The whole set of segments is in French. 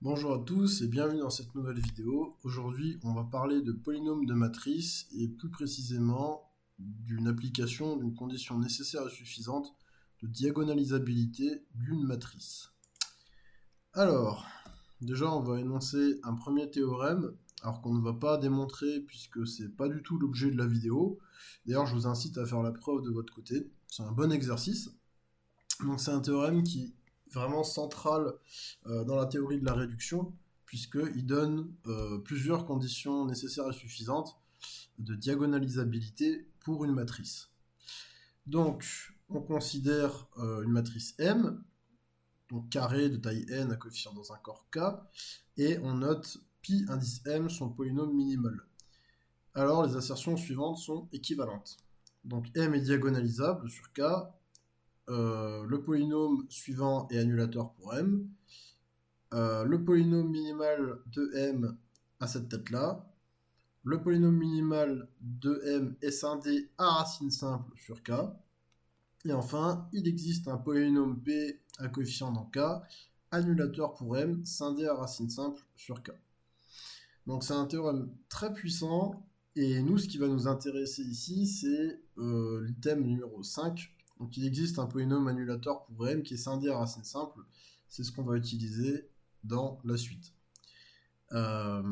Bonjour à tous et bienvenue dans cette nouvelle vidéo. Aujourd'hui, on va parler de polynômes de matrice et plus précisément d'une application d'une condition nécessaire et suffisante de diagonalisabilité d'une matrice. Alors, déjà, on va énoncer un premier théorème, alors qu'on ne va pas démontrer puisque c'est pas du tout l'objet de la vidéo. D'ailleurs, je vous incite à faire la preuve de votre côté. C'est un bon exercice. Donc, c'est un théorème qui est vraiment central dans la théorie de la réduction, puisqu'il donne plusieurs conditions nécessaires et suffisantes de diagonalisabilité pour une matrice. Donc, on considère une matrice M, donc carré de taille n à coefficient dans un corps K, et on note pi indice M son polynôme minimal. Alors, les assertions suivantes sont équivalentes. Donc, M est diagonalisable sur K, le polynôme suivant est annulateur pour M, le polynôme minimal de M a cette tête-là, le polynôme minimal de M est scindé à racine simple sur K, et enfin, il existe un polynôme P à coefficient dans K, annulateur pour M, scindé à racine simple sur K. Donc c'est un théorème très puissant, et nous, ce qui va nous intéresser ici, c'est l'item numéro 5. Donc il existe un polynôme annulateur pour M qui est scindé à racine simple. C'est ce qu'on va utiliser dans la suite. Euh,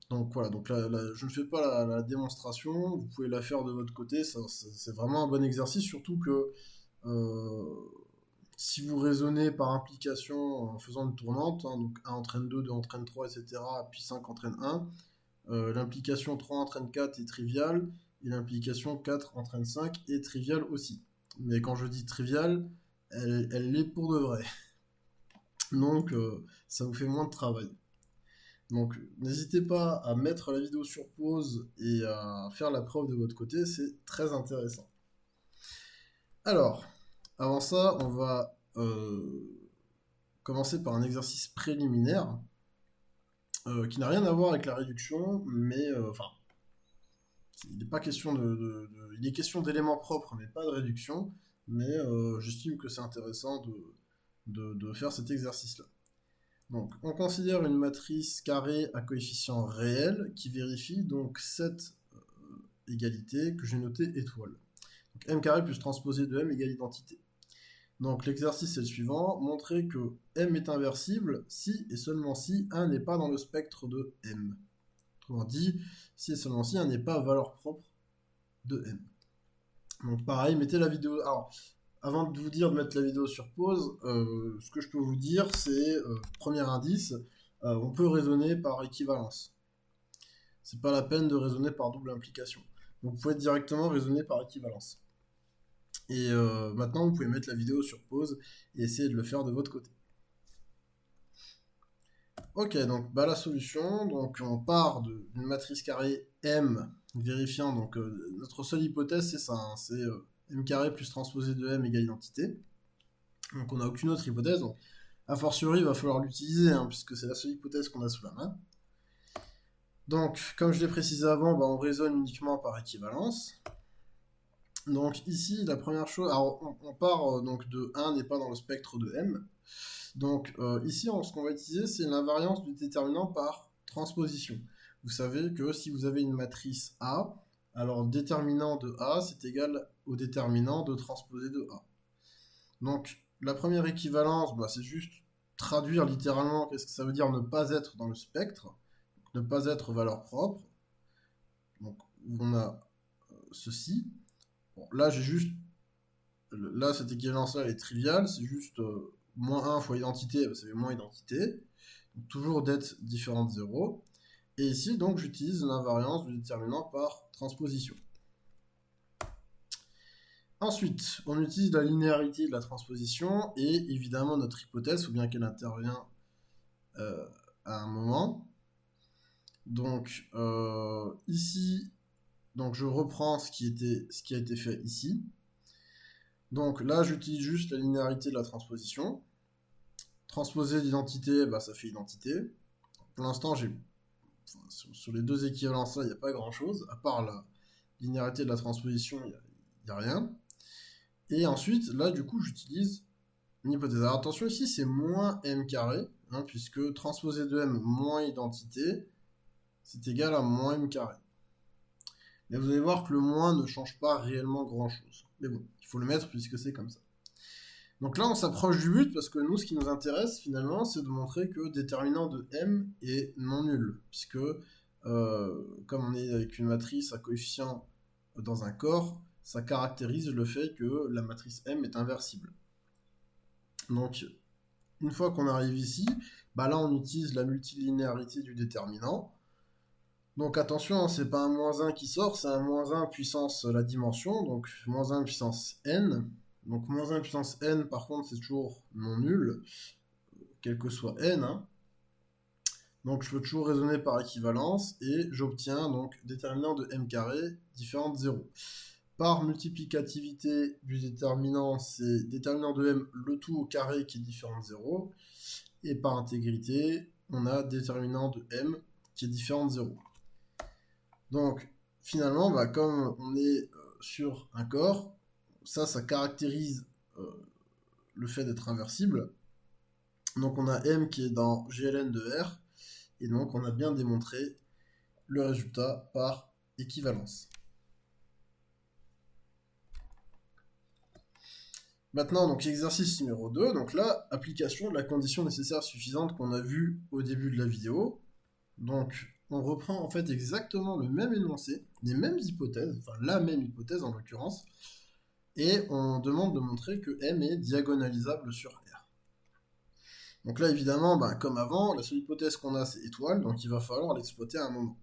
donc voilà, donc je ne fais pas la démonstration, vous pouvez la faire de votre côté, c'est vraiment un bon exercice, surtout que euh, si vous raisonnez par implication en faisant une tournante, hein, donc 1 entraîne 2, 2 entraîne 3, etc., puis 5 entraîne 1, l'implication 3 entraîne 4 est triviale, et l'implication 4 entraîne 5 est triviale aussi. Mais quand je dis triviale, elle l'est pour de vrai. Donc ça vous fait moins de travail. Donc n'hésitez pas à mettre la vidéo sur pause et à faire la preuve de votre côté, c'est très intéressant. Alors, avant ça, on va commencer par un exercice préliminaire qui n'a rien à voir avec la réduction, mais enfin, il n'est pas question il est question d'éléments propres, mais pas de réduction. Mais j'estime que c'est intéressant de faire cet exercice-là. Donc, on considère une matrice carrée à coefficient réel qui vérifie donc cette égalité que j'ai notée étoile. Donc, m carré plus transposé de m égale identité. Donc, l'exercice est le suivant, montrer que m est inversible si et seulement si 1 n'est pas dans le spectre de m. Autrement dit, si et seulement si 1 n'est pas valeur propre de m. Donc pareil, mettez la vidéo. Alors, avant de vous dire de mettre la vidéo sur pause, ce que je peux vous dire, c'est, premier indice, on peut raisonner par équivalence. C'est pas la peine de raisonner par double implication. Donc vous pouvez directement raisonner par équivalence. Et maintenant, vous pouvez mettre la vidéo sur pause et essayer de le faire de votre côté. Ok, donc bah, la solution, donc on part d'une matrice carrée M, vérifiant, donc notre seule hypothèse c'est ça, hein, c'est M carré plus transposé de M égale identité. Donc on n'a aucune autre hypothèse, donc a fortiori il va falloir l'utiliser, hein, puisque c'est la seule hypothèse qu'on a sous la main. Donc comme je l'ai précisé avant, bah, on raisonne uniquement par équivalence. Donc ici, la première chose, alors on part donc de 1 n'est pas dans le spectre de M. Donc ici, ce qu'on va utiliser, c'est l'invariance du déterminant par transposition. Vous savez que si vous avez une matrice A, alors le déterminant de A, c'est égal au déterminant de transposé de A. Donc la première équivalence, bah, c'est juste traduire littéralement qu'est-ce que ça veut dire ne pas être dans le spectre, ne pas être valeur propre. Donc on a ceci. Bon, là, j'ai juste. Là, cette équivalence-là, elle est triviale. C'est juste moins 1 fois identité, ça fait moins identité. Donc, toujours d'être différente de 0. Et ici, donc, j'utilise l'invariance du déterminant par transposition. Ensuite, on utilise la linéarité de la transposition. Et évidemment, notre hypothèse, il faut bien qu'elle intervienne à un moment. Donc, ici, donc, je reprends ce qui a été fait ici. Donc là, j'utilise juste la linéarité de la transposition. Transposer d'identité, bah, ça fait identité. Pour l'instant, sur les deux équivalences là, il n'y a pas grand-chose. À part la linéarité de la transposition, il n'y a rien. Et ensuite, là, du coup, j'utilise une hypothèse. Alors attention, ici, c'est moins m carré. hein, puisque transposé de m moins identité, c'est égal à moins m carré. Mais vous allez voir que le moins ne change pas réellement grand-chose. Mais bon, il faut le mettre puisque c'est comme ça. Donc là, on s'approche du but parce que nous, ce qui nous intéresse finalement, c'est de montrer que déterminant de m est non nul, puisque comme on est avec une matrice à coefficient dans un corps, ça caractérise le fait que la matrice m est inversible. Donc, une fois qu'on arrive ici, bah là, on utilise la multilinéarité du déterminant. Donc attention, c'est pas un moins 1 qui sort, c'est un moins 1 puissance la dimension, donc moins 1 puissance n. Donc moins 1 puissance n, par contre, c'est toujours non nul, quel que soit n, hein. Donc je peux toujours raisonner par équivalence, et j'obtiens donc déterminant de m carré différent de 0. Par multiplicativité du déterminant, c'est déterminant de m le tout au carré qui est différent de 0. Et par intégrité, on a déterminant de m qui est différent de 0. Donc, finalement, bah, comme on est sur un corps, ça caractérise le fait d'être inversible. Donc, on a m qui est dans gln de r, et donc on a bien démontré le résultat par équivalence. Maintenant, donc exercice numéro 2, donc là, application de la condition nécessaire suffisante qu'on a vue au début de la vidéo. Donc, on reprend en fait exactement le même énoncé, les mêmes hypothèses, enfin la même hypothèse en l'occurrence, et on demande de montrer que M est diagonalisable sur R. Donc là, évidemment, bah, comme avant, la seule hypothèse qu'on a, c'est étoile, donc il va falloir l'exploiter à un moment.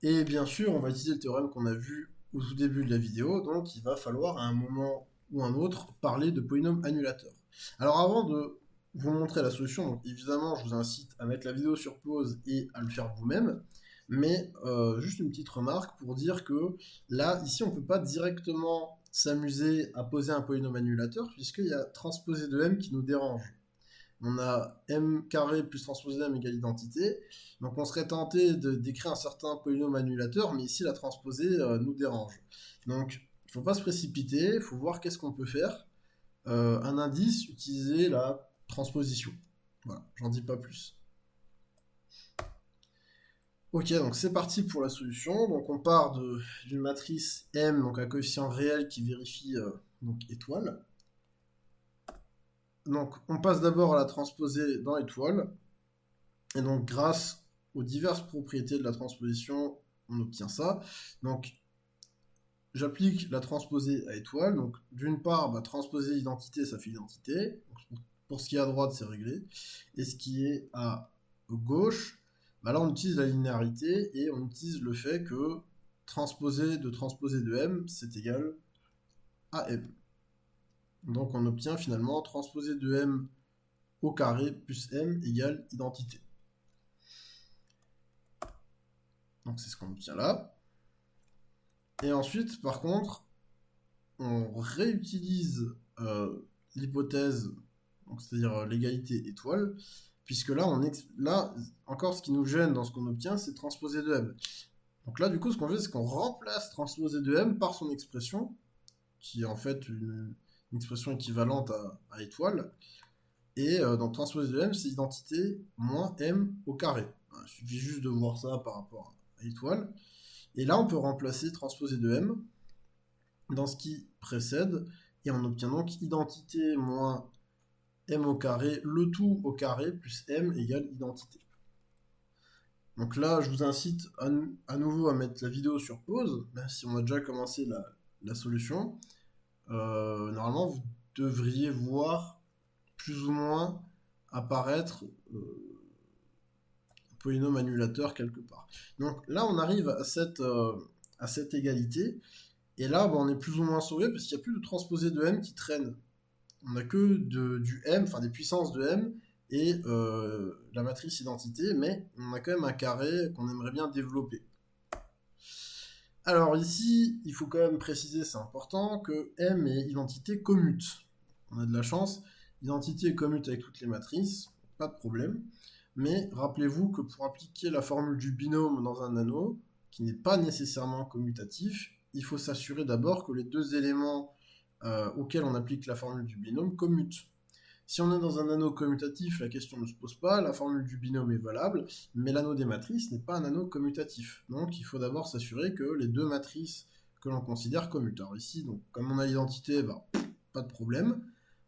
Et bien sûr, on va utiliser le théorème qu'on a vu au tout début de la vidéo, donc il va falloir à un moment ou un autre parler de polynôme annulateur. Alors avant de vous montrer la solution, donc évidemment je vous incite à mettre la vidéo sur pause et à le faire vous-même, mais juste une petite remarque pour dire que là, ici on ne peut pas directement s'amuser à poser un polynôme annulateur puisqu'il y a transposé de m qui nous dérange. On a m carré plus transposé de m égale identité, donc on serait tenté d'écrire un certain polynôme annulateur, mais ici la transposée nous dérange. Donc il ne faut pas se précipiter, il faut voir qu'est-ce qu'on peut faire. Un indice, utiliser la transposition. Voilà, j'en dis pas plus. Ok, donc c'est parti pour la solution. Donc on part d'une matrice M, donc un coefficient réel qui vérifie donc étoile. Donc on passe d'abord à la transposée dans étoile. Et donc grâce aux diverses propriétés de la transposition, on obtient ça. Donc j'applique la transposée à étoile. Donc d'une part, bah, transposer identité, ça fait identité. Donc, pour ce qui est à droite, c'est réglé. Et ce qui est à gauche, bah là on utilise la linéarité et on utilise le fait que transposer de m, c'est égal à m. Donc on obtient finalement transposer de m au carré plus m égale identité. Donc c'est ce qu'on obtient là. Et ensuite, par contre, on réutilise l'hypothèse, c'est-à-dire l'égalité étoile, puisque là, là, encore ce qui nous gêne dans ce qu'on obtient, c'est transposer de m. Donc là, du coup, ce qu'on fait, c'est qu'on remplace transposer de m par son expression, qui est en fait une expression équivalente à étoile. Et donc transposer de m, c'est identité moins m au carré. Il suffit juste de voir ça par rapport à étoile. Et là, on peut remplacer transposé de m dans ce qui précède, et on obtient donc identité moins m au carré, le tout au carré, plus m égale identité. Donc là, je vous incite à nouveau à mettre la vidéo sur pause, même si on a déjà commencé la solution. Normalement, vous devriez voir plus ou moins apparaître un polynôme annulateur quelque part. Donc là, on arrive à cette égalité, et là, bah, on est plus ou moins sauvé parce qu'il n'y a plus de transposé de m qui traîne. On n'a que du m, enfin des puissances de m, et la matrice identité, mais on a quand même un carré qu'on aimerait bien développer. Alors ici, il faut quand même préciser, c'est important, que m et identité commutent. On a de la chance, identité commute avec toutes les matrices, pas de problème. Mais rappelez-vous que pour appliquer la formule du binôme dans un anneau, qui n'est pas nécessairement commutatif, il faut s'assurer d'abord que les deux éléments auxquels on applique la formule du binôme commutent. Si on est dans un anneau commutatif, la question ne se pose pas, la formule du binôme est valable, mais l'anneau des matrices n'est pas un anneau commutatif. Donc il faut d'abord s'assurer que les deux matrices que l'on considère commutent. Alors ici, donc, comme on a l'identité, bah, pas de problème.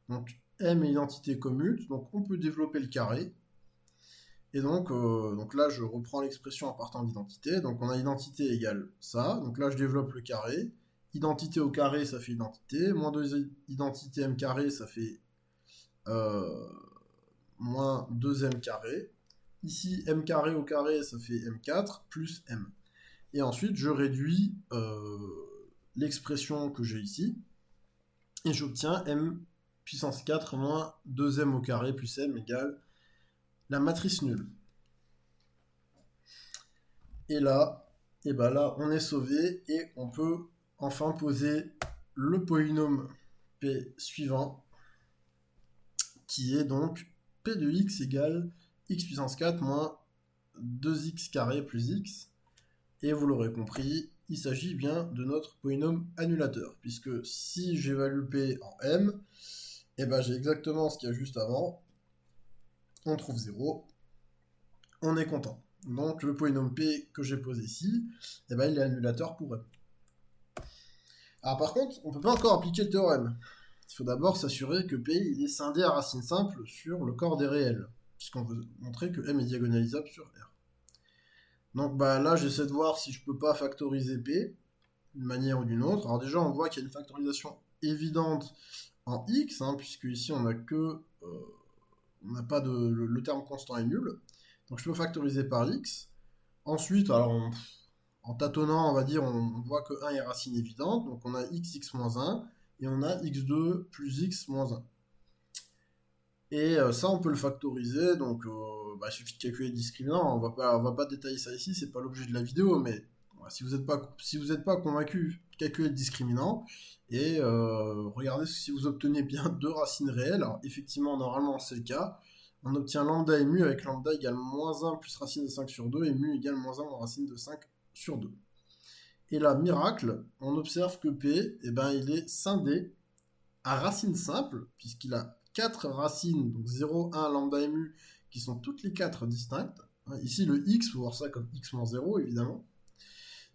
Donc M et identité commute, donc on peut développer le carré. Et donc là, je reprends l'expression en partant d'identité. Donc on a identité égale ça. Donc là, je développe le carré. Identité au carré, ça fait identité. Moins 2 identité m carré, ça fait moins 2m carré. Ici, m carré au carré, ça fait m4 plus m. Et ensuite, je réduis l'expression que j'ai ici. Et j'obtiens m puissance 4 moins 2m au carré plus m égale la matrice nulle. Et là, on est sauvé et on peut enfin poser le polynôme P suivant, qui est donc P de x égale x puissance 4 moins 2x carré plus x. Et vous l'aurez compris, il s'agit bien de notre polynôme annulateur, puisque si j'évalue P en m, et ben j'ai exactement ce qu'il y a juste avant, on trouve 0, on est content. Donc le polynôme P que j'ai posé ici, et ben, il est annulateur pour m. Alors par contre, on ne peut pas encore appliquer le théorème. Il faut d'abord s'assurer que P il est scindé à racine simple sur le corps des réels, puisqu'on veut montrer que M est diagonalisable sur R. Donc bah, là, j'essaie de voir si je peux pas factoriser P d'une manière ou d'une autre. Alors déjà, on voit qu'il y a une factorisation évidente en X, puisque ici on n'a que... on n'a pas de... le terme constant est nul. Donc je peux factoriser par X. Ensuite, alors en tâtonnant, on va dire, on voit que 1 est racine évidente, donc on a x moins 1, et on a x2 plus x moins 1. Et ça, on peut le factoriser, donc il suffit de calculer le discriminant, on va pas détailler ça ici, c'est pas l'objet de la vidéo, mais si vous n'êtes pas convaincu, calculez le discriminant, et regardez si vous obtenez bien deux racines réelles. Alors effectivement, normalement c'est le cas, on obtient lambda et mu avec lambda égale moins 1 plus racine de 5 sur 2, et mu égale moins 1 moins racine de 5 sur 2. Et là, miracle, on observe que P, il est scindé à racine simple, puisqu'il a 4 racines, donc 0, 1, lambda et mu, qui sont toutes les 4 distinctes. Ici, le x, il faut voir ça comme x moins 0, évidemment.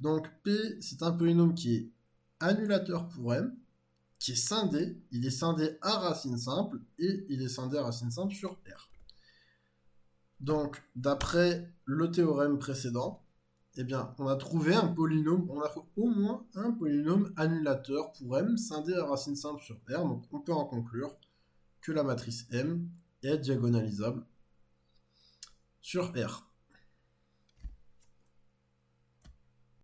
Donc P, c'est un polynôme qui est annulateur pour M, qui est scindé, il est scindé à racine simple, et il est scindé à racine simple sur R. Donc, d'après le théorème précédent, on a trouvé un polynôme, on a au moins un polynôme annulateur pour M scindé à racine simple sur R. Donc, on peut en conclure que la matrice M est diagonalisable sur R.